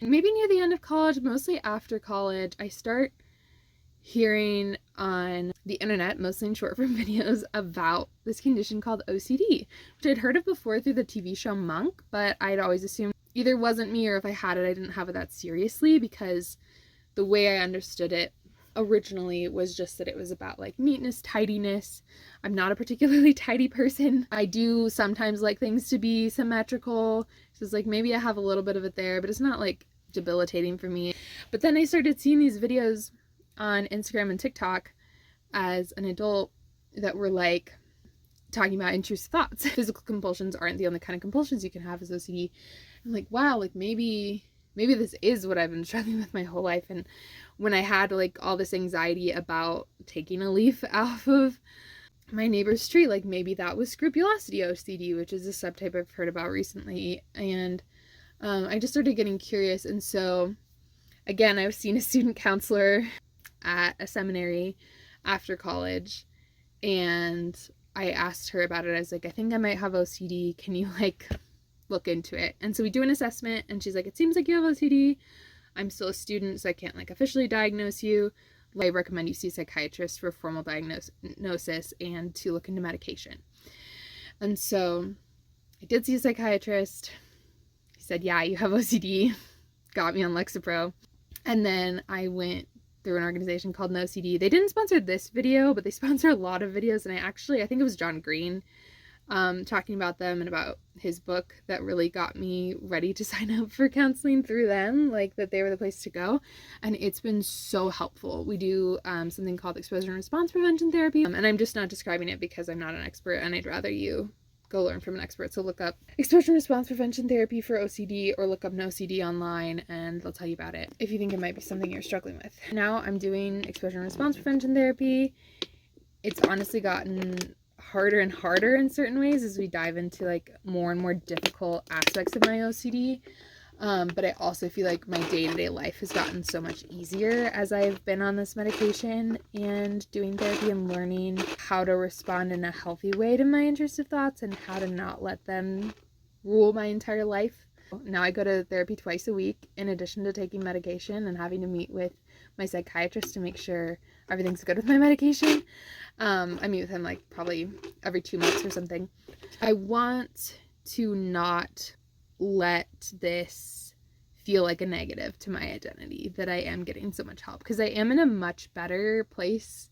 Maybe near the end of college, mostly after college, I start hearing on the internet, mostly in short form videos, about this condition called OCD, which I'd heard of before through the TV show Monk, but I'd always assumed either wasn't me or if I had it, I didn't have it that seriously, because the way I understood it originally was just that it was about like neatness, tidiness. I'm not a particularly tidy person. I do sometimes like things to be symmetrical. So it's like maybe I have a little bit of it there, but it's not like debilitating for me. But then I started seeing these videos on Instagram and TikTok as an adult that were like talking about intrusive thoughts. Physical compulsions aren't the only kind of compulsions you can have as OCD. I'm like, wow, like maybe this is what I've been struggling with my whole life. And when I had like all this anxiety about taking a leaf off of my neighbor's tree, like maybe that was scrupulosity OCD, which is a subtype I've heard about recently. And I just started getting curious. And so again, I was seeing a student counselor at a seminary after college, and I asked her about it. I was like, I think I might have OCD. Can you like look into it? And so we do an assessment, and she's like, it seems like you have OCD. I'm still a student, so I can't like officially diagnose you. I recommend you see a psychiatrist for formal diagnosis and to look into medication. And so I did see a psychiatrist. He said, yeah, you have OCD. Got me on Lexapro. And then I went through an organization called No CD. They didn't sponsor this video, but they sponsor a lot of videos. And I think it was John Green talking about them and about his book that really got me ready to sign up for counseling through them, like that they were the place to go. And it's been so helpful. We do something called exposure and response prevention therapy. And I'm just not describing it because I'm not an expert, and I'd rather you go learn from an expert. So look up exposure and response prevention therapy for OCD, or look up No CD online and they'll tell you about it if you think it might be something you're struggling with. Now I'm doing exposure and response prevention therapy. It's honestly gotten harder and harder in certain ways as we dive into like more and more difficult aspects of my OCD. But I also feel like my day-to-day life has gotten so much easier as I've been on this medication and doing therapy and learning how to respond in a healthy way to my intrusive thoughts and how to not let them rule my entire life. Now I go to therapy twice a week in addition to taking medication and having to meet with my psychiatrist to make sure everything's good with my medication. I meet with him like probably every 2 months or something. I want to not let this feel like a negative to my identity that I am getting so much help, because I am in a much better place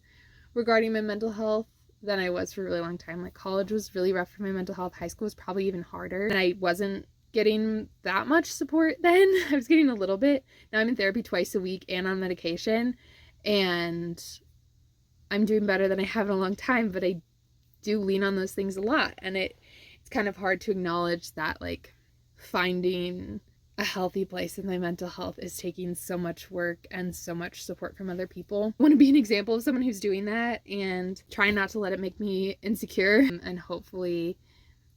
regarding my mental health than I was for a really long time. Like college was really rough for my mental health. High school was probably even harder, and I wasn't getting that much support then. I was getting a little bit. Now I'm in therapy twice a week and on medication, and I'm doing better than I have in a long time, but I do lean on those things a lot, and it's kind of hard to acknowledge that like finding a healthy place in my mental health is taking so much work and so much support from other people. I want to be an example of someone who's doing that and trying not to let it make me insecure, and hopefully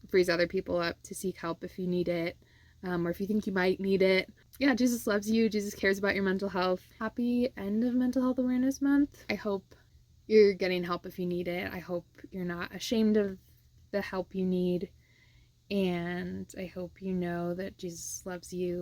frees other people up to seek help if you need it, or if you think you might need it. Yeah, Jesus loves you. Jesus cares about your mental health. Happy end of Mental Health Awareness Month. I hope you're getting help if you need it. I hope you're not ashamed of the help you need. And I hope you know that Jesus loves you.